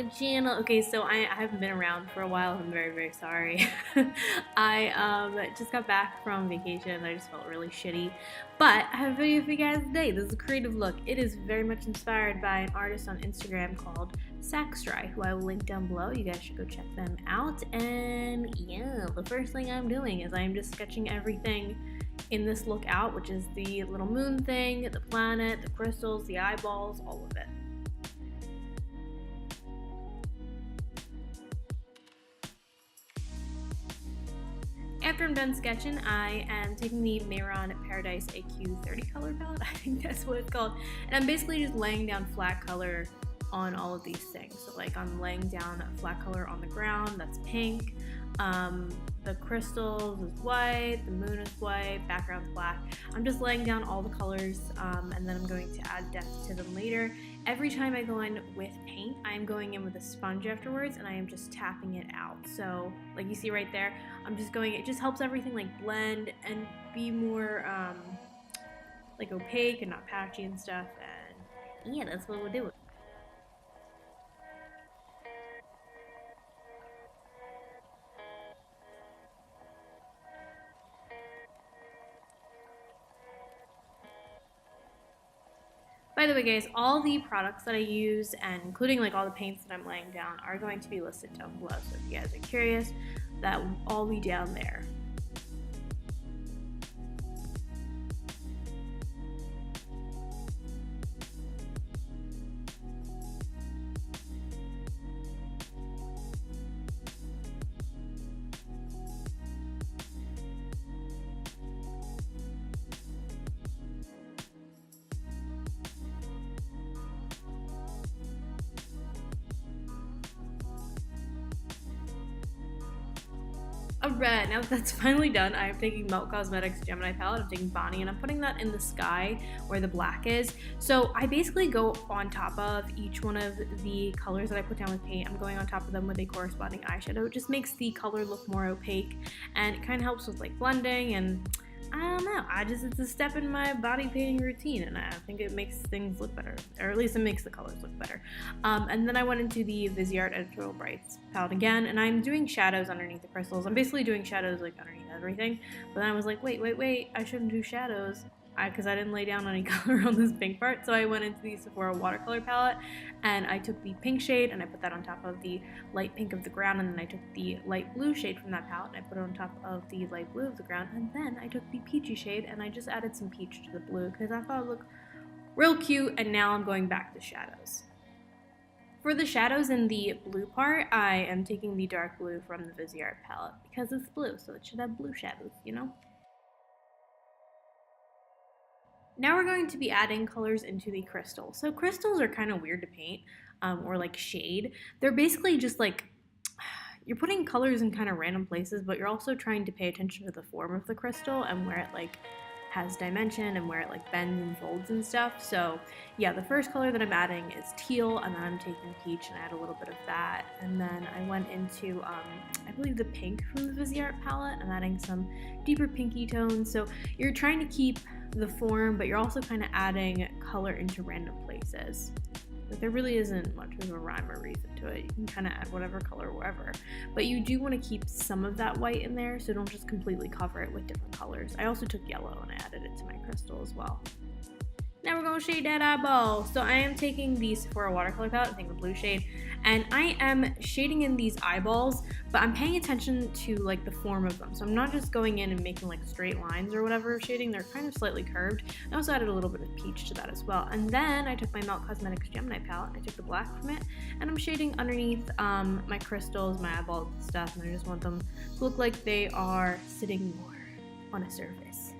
channel. Okay, so I haven't been around for a while. I'm very, very sorry. I just got back from vacation. I just felt really shitty. But I have a video for you guys today. This is a creative look. It is very much inspired by an artist on Instagram called Saxtry, who I will link down below. You guys should go check them out. And yeah, the first thing I'm doing is I'm just sketching everything in this look out, which is the little moon thing, the planet, the crystals, the eyeballs, all of it. After I'm done sketching, I am taking the Mehron Paradise AQ30 color palette, I think that's what it's called, and I'm basically just laying down flat color on all of these things. So like I'm laying down a flat color on the ground, that's pink, the crystals is white, the moon is white, background's black. I'm just laying down all the colors, and then I'm going to add depth to them later. Every time I go in with paint, I'm going in with a sponge afterwards, and I am just tapping it out. So like you see right there, I'm just going, it just helps everything like blend and be more like opaque and not patchy and stuff, and yeah, that's what we'll do. By the way guys, all the products that I use, and including like all the paints that I'm laying down, are going to be listed down below. So if you guys are curious, that will all be down there. Alright, now that that's finally done, I'm taking Melt Cosmetics Gemini palette, I'm taking Bonnie, and I'm putting that in the sky where the black is. So I basically go on top of each one of the colors that I put down with paint. I'm going on top of them with a corresponding eyeshadow. It just makes the color look more opaque, and it kind of helps with like blending, and I don't know, it's a step in my body painting routine, and I think it makes things look better, or at least it makes the colors look better. And then I went into the Viseart Editorial Brights palette again, and I'm doing shadows underneath the crystals. I'm basically doing shadows like underneath everything, but then I was like, wait, I shouldn't do shadows, because I didn't lay down any color on this pink part. So I went into the Sephora watercolor palette, and I took the pink shade and I put that on top of the light pink of the ground, and then I took the light blue shade from that palette and I put it on top of the light blue of the ground, and then I took the peachy shade and I just added some peach to the blue because I thought it looked real cute. And now I'm going back to shadows. For the shadows in the blue part, I am taking the dark blue from the Viseart palette because it's blue, so it should have blue shadows, you know? Now we're going to be adding colors into the crystals. So crystals are kind of weird to paint, or like shade. They're basically just like, you're putting colors in kind of random places, but you're also trying to pay attention to the form of the crystal and where it like has dimension and where it like bends and folds and stuff. So yeah, the first color that I'm adding is teal, and then I'm taking peach and add a little bit of that. And then I went into, I believe the pink from the Viseart palette. I'm adding some deeper pinky tones. So you're trying to keep the form, but you're also kind of adding color into random places. But there really isn't much of a rhyme or reason to it. You can kind of add whatever color wherever. But you do want to keep some of that white in there, so don't just completely cover it with different colors. I also took yellow and I added it to my crystal as well. Now we're going to shade that eyeball. So I am taking the Sephora watercolor palette, I think the blue shade, and I am shading in these eyeballs, but I'm paying attention to like the form of them. So I'm not just going in and making like straight lines or whatever shading, they're kind of slightly curved. I also added a little bit of peach to that as well. And then I took my Melt Cosmetics Gemini palette, I took the black from it, and I'm shading underneath my crystals, my eyeballs and stuff, and I just want them to look like they are sitting more on a surface.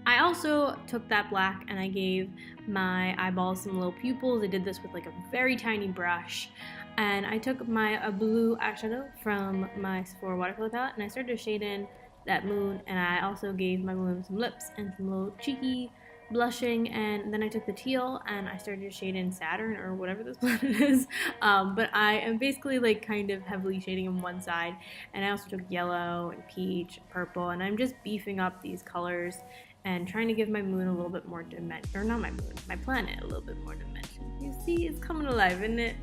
I also took that black and I gave my eyeballs some little pupils. I did this with like a very tiny brush. And I took my blue eyeshadow from my Sephora watercolor palette and I started to shade in that moon, and I also gave my moon some lips and some little cheeky blushing, and then I took the teal and I started to shade in Saturn or whatever this planet is, but I am basically like kind of heavily shading on one side, and I also took yellow and peach and purple, and I'm just beefing up these colors and trying to give my moon a little bit more dimension, or not my moon, my planet a little bit more dimension. You see, it's coming alive, isn't it?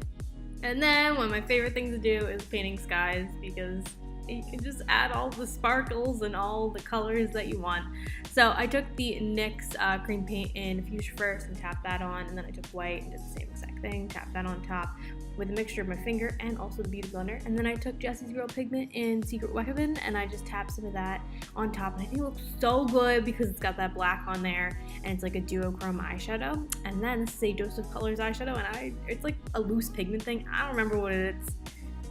And then one of my favorite things to do is painting skies, because you can just add all the sparkles and all the colors that you want. So I took the NYX cream paint in fuchsia first and tapped that on, and then I took white and did the same exact thing, tapped that on top with a mixture of my finger and also the beauty blender. And then I took Jessie's Real Pigment in Secret Weapon and I just tapped some of that on top, and I think it looks so good because it's got that black on there and it's like a duochrome eyeshadow. And then this is a Joseph Colors eyeshadow, and it's like a loose pigment thing. I don't remember what it's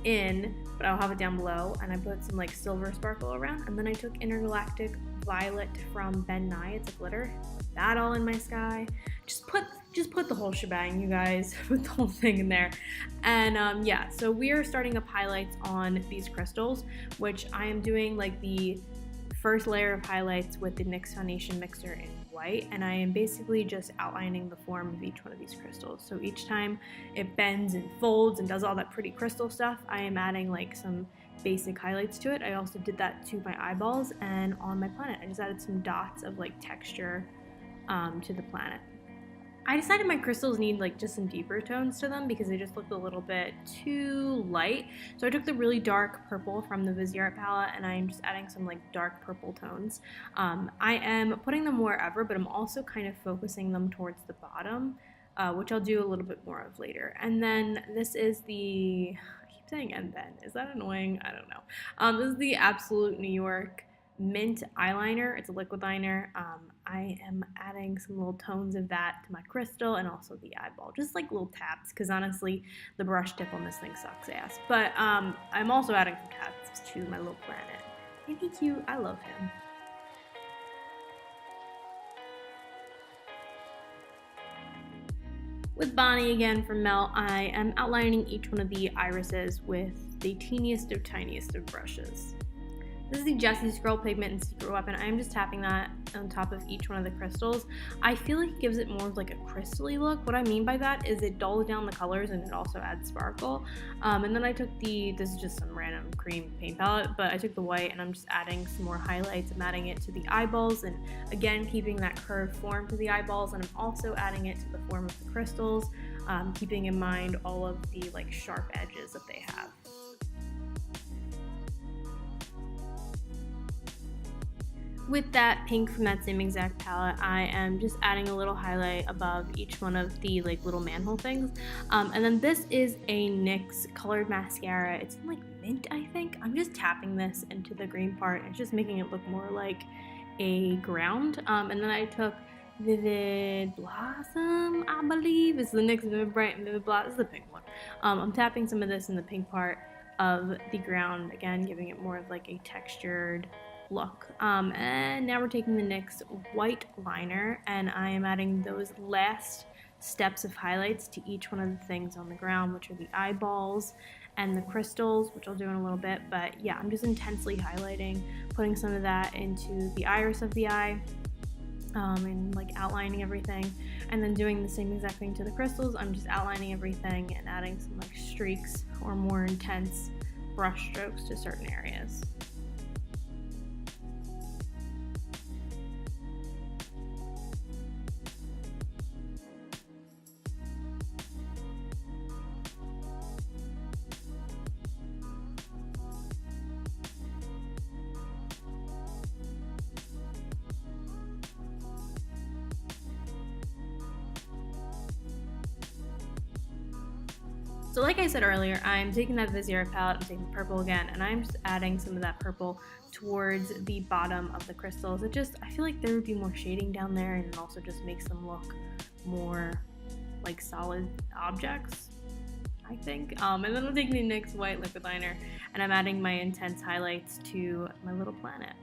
in, but I'll have it down below. And I put some like silver sparkle around, and then I took Intergalactic Violet from Ben Nye. It's a glitter. Put that all in my sky. Just put the whole shebang, you guys. Put the whole thing in there. And yeah, so we are starting up highlights on these crystals, which I am doing like the first layer of highlights with the NYX foundation mixer in white, and I am basically just outlining the form of each one of these crystals. So each time it bends and folds and does all that pretty crystal stuff, I am adding like some basic highlights to it. I also did that to my eyeballs and on my planet. I just added some dots of like texture to the planet. I decided my crystals need like just some deeper tones to them because they just looked a little bit too light. So I took the really dark purple from the Viseart palette and I'm just adding some like dark purple tones. I am putting them wherever, but I'm also kind of focusing them towards the bottom, which I'll do a little bit more of later. And then this is the, I keep saying and then, is that annoying? I don't know. This is the Absolute New York Mint eyeliner. It's a liquid liner. I am adding some little tones of that to my crystal and also the eyeball, just like little taps, because honestly the brush tip on this thing sucks ass. But I'm also adding some taps to my little planet. Ain't he cute? I love him. With Bonnie again from Mel, I am outlining each one of the irises with the teeniest of tiniest of brushes. This is the Jessie's Real Pigment and Secret Weapon. I am just tapping that on top of each one of the crystals. I feel like it gives it more of like a crystally look. What I mean by that is it dulls down the colors and it also adds sparkle. And then I took this is just some random cream paint palette, but I took the white and I'm just adding some more highlights. I'm adding it to the eyeballs and again keeping that curved form to the eyeballs, and I'm also adding it to the form of the crystals, keeping in mind all of the like sharp edges that they have. With that pink from that same exact palette, I am just adding a little highlight above each one of the like little manhole things. And then this is a NYX colored mascara. It's in like mint, I think. I'm just tapping this into the green part. It's just making it look more like a ground. And then I took Vivid Blossom, I believe. It's the NYX Vivid Bright and Vivid Blossom. This is the pink one. I'm tapping some of this in the pink part of the ground, again giving it more of like a textured look. And now we're taking the NYX white liner and I am adding those last steps of highlights to each one of the things on the ground, which are the eyeballs and the crystals, which I'll do in a little bit. But yeah, I'm just intensely highlighting, putting some of that into the iris of the eye, and like outlining everything, and then doing the same exact thing to the crystals. I'm just outlining everything and adding some like streaks or more intense brush strokes to certain areas. So like I said earlier, I'm taking that Viseart palette, I'm taking purple again, and I'm just adding some of that purple towards the bottom of the crystals. I feel like there would be more shading down there, and it also just makes them look more like solid objects, I think. And then I'm taking the NYX white liquid liner, and I'm adding my intense highlights to my little planet.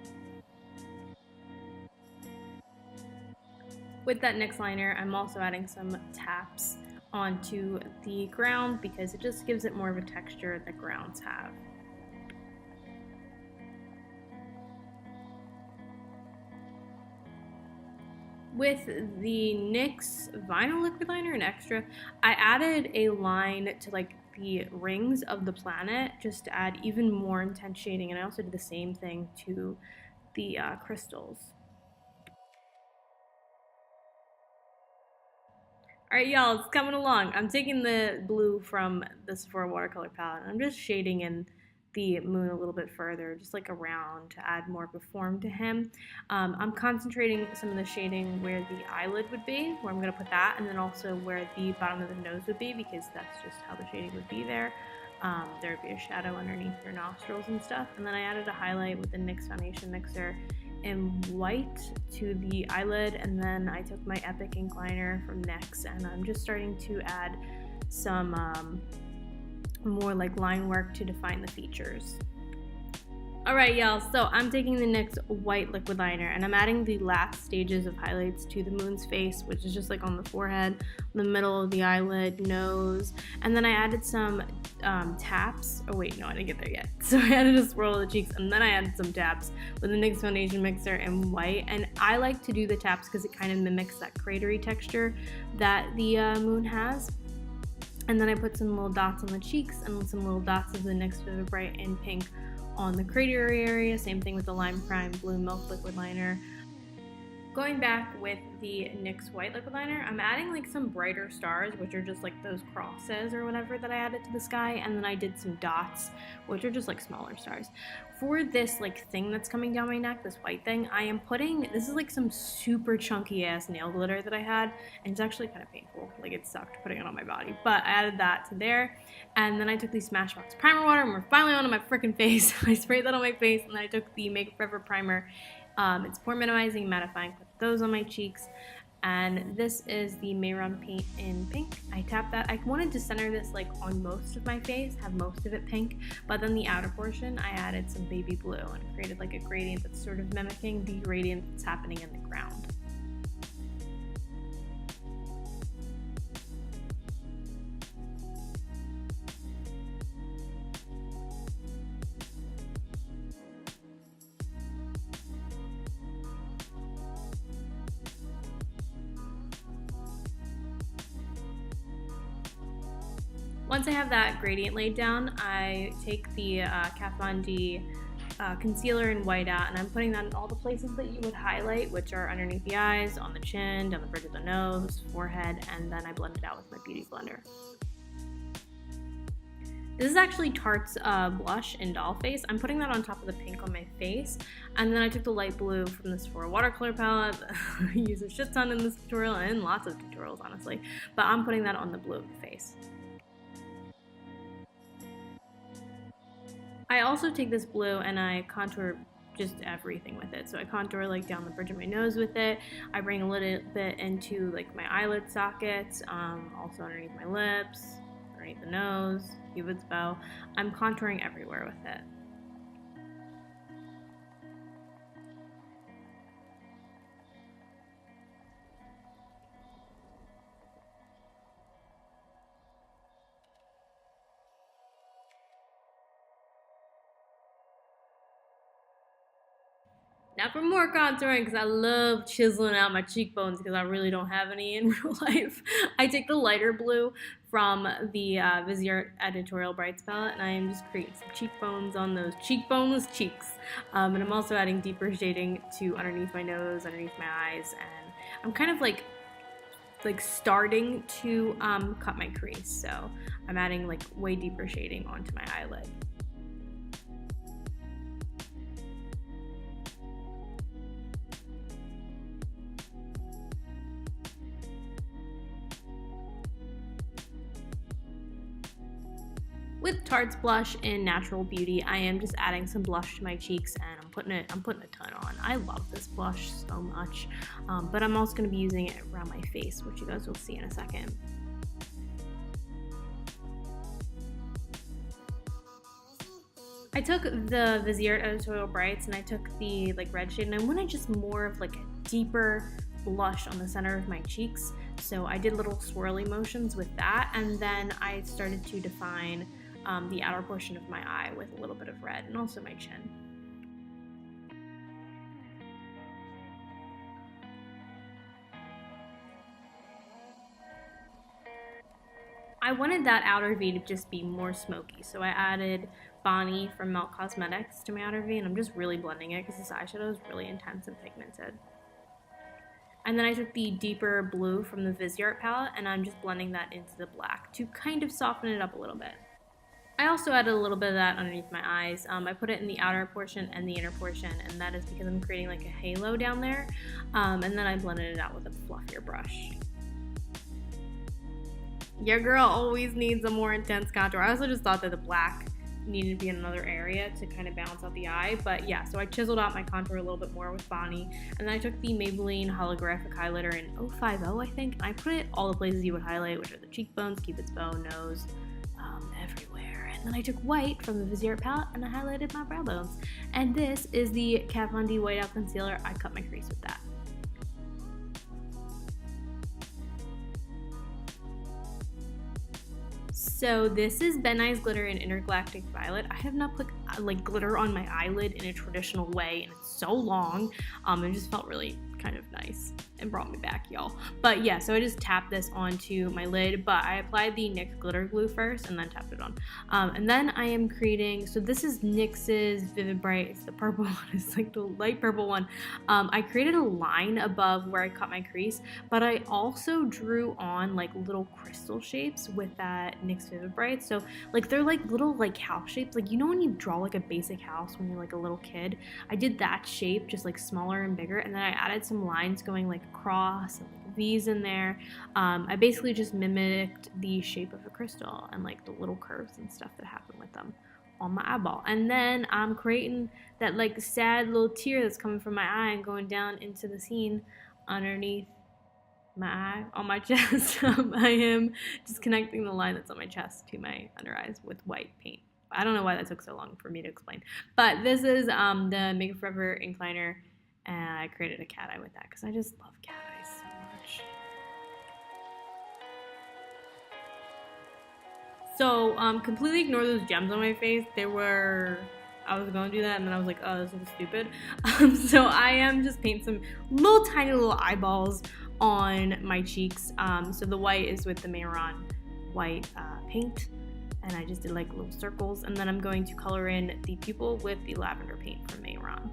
With that NYX liner, I'm also adding some taps onto the ground because it just gives it more of a texture that grounds have. With the NYX vinyl liquid liner in Extra, I added a line to like the rings of the planet just to add even more intense shading, and I also did the same thing to the crystals. Alright, y'all, it's coming along. I'm taking the blue from the Sephora watercolor palette, and I'm just shading in the moon a little bit further, just like around to add more of a form to him. I'm concentrating some of the shading where the eyelid would be, where I'm going to put that, and then also where the bottom of the nose would be, because that's just how the shading would be there. There would be a shadow underneath your nostrils and stuff. And then I added a highlight with the NYX foundation mixer in white to the eyelid, and then I took my Epic ink liner from NYX, and I'm just starting to add some more like line work to define the features. Alright y'all, so I'm taking the NYX white liquid liner and I'm adding the last stages of highlights to the moon's face, which is just like on the forehead, the middle of the eyelid, nose, and then I added some taps. Oh wait, no, I didn't get there yet. So I added a swirl of the cheeks, and then I added some taps with the NYX foundation mixer in white, and I like to do the taps because it kind of mimics that cratery texture that the moon has. And then I put some little dots on the cheeks and some little dots of the NYX Vivid Bright in pink on the cratery area. Same thing with the Lime Crime Blue Milk liquid liner. Going back with the NYX white liquid liner, I'm adding like some brighter stars, which are just like those crosses or whatever that I added to the sky, and then I did some dots, which are just like smaller stars. For this like thing that's coming down my neck, this white thing, I am putting, this is like some super chunky ass nail glitter that I had, and it's actually kind of painful, like it sucked putting it on my body, but I added that to there, and then I took the Smashbox primer water, and we're finally on my freaking face. I sprayed that on my face, and then I took the Makeup Forever primer. It's pore minimizing, mattifying, put those on my cheeks, and this is the Mehron paint in pink. I tapped that. I wanted to center this like on most of my face, have most of it pink, but then the outer portion I added some baby blue and created like a gradient that's sort of mimicking the gradient that's happening in the ground. Once I have that gradient laid down, I take the Kat Von D concealer in white out, and I'm putting that in all the places that you would highlight, which are underneath the eyes, on the chin, down the bridge of the nose, forehead, and then I blend it out with my beauty blender. This is actually Tarte's blush in Doll Face. I'm putting that on top of the pink on my face, and then I took the light blue from the Sephora watercolor palette. I use a shit ton in this tutorial, and lots of tutorials honestly, but I'm putting that on the blue of the face. I also take this blue and I contour just everything with it. So I contour like down the bridge of my nose with it. I bring a little bit into like my eyelid sockets, also underneath my lips, underneath the nose, Cupid's bow. I'm contouring everywhere with it. Now for more contouring, because I love chiseling out my cheekbones because I really don't have any in real life. I take the lighter blue from the Viseart Editorial Brights palette, and I am just creating some cheekbones on those cheekboneless cheeks. And I'm also adding deeper shading to underneath my nose, underneath my eyes, and I'm kind of like starting to cut my crease. So I'm adding like way deeper shading onto my eyelid. With Tarte's blush in Natural Beauty, I am just adding some blush to my cheeks, and I'm putting a ton on. I love this blush so much, but I'm also going to be using it around my face, which you guys will see in a second. I took the Viseart Editorial Brights and I took the like red shade, and I wanted just more of like a deeper blush on the center of my cheeks, so I did little swirly motions with that, and then I started to define the outer portion of my eye with a little bit of red, and also my chin. I wanted that outer V to just be more smoky, so I added Bonnie from Melt Cosmetics to my outer V, and I'm just really blending it because this eyeshadow is really intense and pigmented. And then I took the deeper blue from the Viseart palette and I'm just blending that into the black to kind of soften it up a little bit. I also added a little bit of that underneath my eyes. I put it in the outer portion and the inner portion, and that is because I'm creating like a halo down there. And then I blended it out with a fluffier brush. Your girl always needs a more intense contour. I also just thought that the black needed to be in another area to kind of balance out the eye, but yeah, so I chiseled out my contour a little bit more with Bonnie, and then I took the Maybelline holographic highlighter in 050, I think, and I put it all the places you would highlight, which are the cheekbones, Cupid's bow, nose, everywhere. And then I took white from the Viseart palette and I highlighted my brow bones. And this is the Kat Von D Whiteout Concealer. I cut my crease with that. So this is Ben Nye's Glitter in Intergalactic Violet. I have not put like glitter on my eyelid in a traditional way, and it's so long. It just felt really kind of nice and brought me back, y'all. But yeah, so I just tapped this onto my lid, but I applied the NYX glitter glue first and then tapped it on. And then I am creating, so this is NYX's Vivid Bright. It's the purple one. It's like the light purple one. I created a line above where I cut my crease, but I also drew on like little crystal shapes with that NYX Vivid Bright. So like they're like little like house shapes. Like, you know when you draw like a basic house when you're like a little kid? I did that shape, just like smaller and bigger, and then I added some lines going like across and like V's in there. I basically just mimicked the shape of a crystal and like the little curves and stuff that happen with them on my eyeball. And then I'm creating that like sad little tear that's coming from my eye and going down into the scene underneath my eye on my chest. I am just connecting the line that's on my chest to my under eyes with white paint. I don't know why that took so long for me to explain, but this is the Make Up For Ever ink liner, and I created a cat eye with that because I just love cat eyes so much. So completely ignore those gems on my face. I was going to do that and then I was like, oh, this looks stupid. So I am just painting some little tiny little eyeballs on my cheeks. So the white is with the mehron white paint, and I just did like little circles, and then I'm going to color in the pupil with the lavender paint from mehron.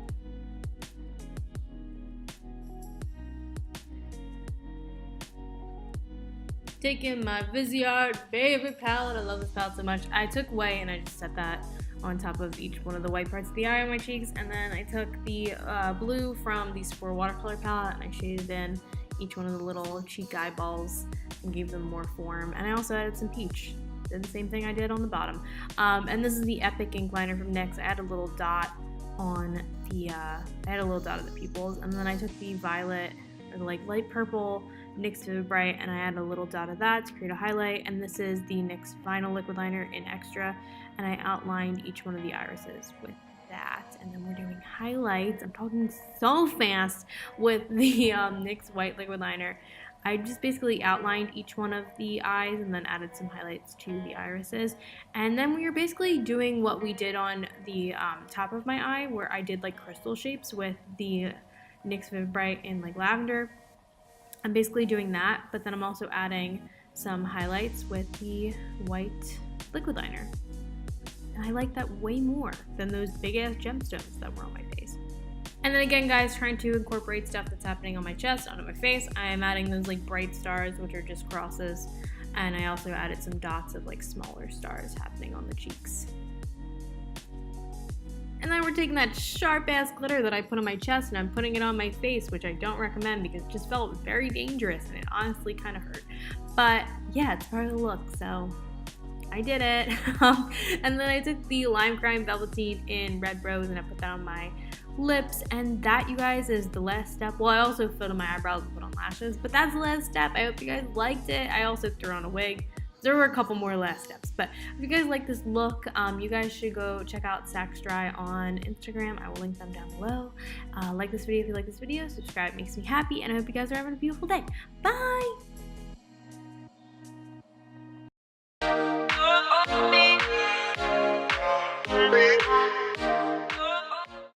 Taking my Viseart favorite palette. I love this palette so much. I took white and I just set that on top of each one of the white parts of the eye on my cheeks, and then I took the blue from the Sephora watercolor palette and I shaded in each one of the little cheek eyeballs and gave them more form. And I also added some peach. Did the same thing I did on the bottom. And this is the Epic ink liner from NYX. I added a little dot on the of the pupils, and then I took the violet, or the like light purple NYX Vivid Bright, and I added a little dot of that to create a highlight. And this is the NYX Vinyl Liquid Liner in Extra, and I outlined each one of the irises with that. And then we're doing highlights. I'm talking so fast with the NYX White Liquid Liner. I just basically outlined each one of the eyes and then added some highlights to the irises. And then we are basically doing what we did on the top of my eye, where I did like crystal shapes with the NYX Vivid Bright in like lavender. I'm basically doing that, but then I'm also adding some highlights with the white liquid liner. And I like that way more than those big ass gemstones that were on my face. And then again, guys, trying to incorporate stuff that's happening on my chest onto my face, I am adding those like bright stars, which are just crosses. And I also added some dots of like smaller stars happening on the cheeks. And then we're taking that sharp ass glitter that I put on my chest and I'm putting it on my face, which I don't recommend because it just felt very dangerous and it honestly kind of hurt. But yeah, it's part of the look, so I did it. And then I took the Lime Crime Velveteen in Red Rose and I put that on my lips, and that, you guys, is the last step. Well, I also filled in my eyebrows and put on lashes, but that's the last step. I hope you guys liked it. I also threw on a wig. There were a couple more last steps, but if you guys like this look, you guys should go check out Sax Dry on Instagram. I will link them down below. Like this video if you like this video, subscribe, it makes me happy, and I hope you guys are having a beautiful day. Bye!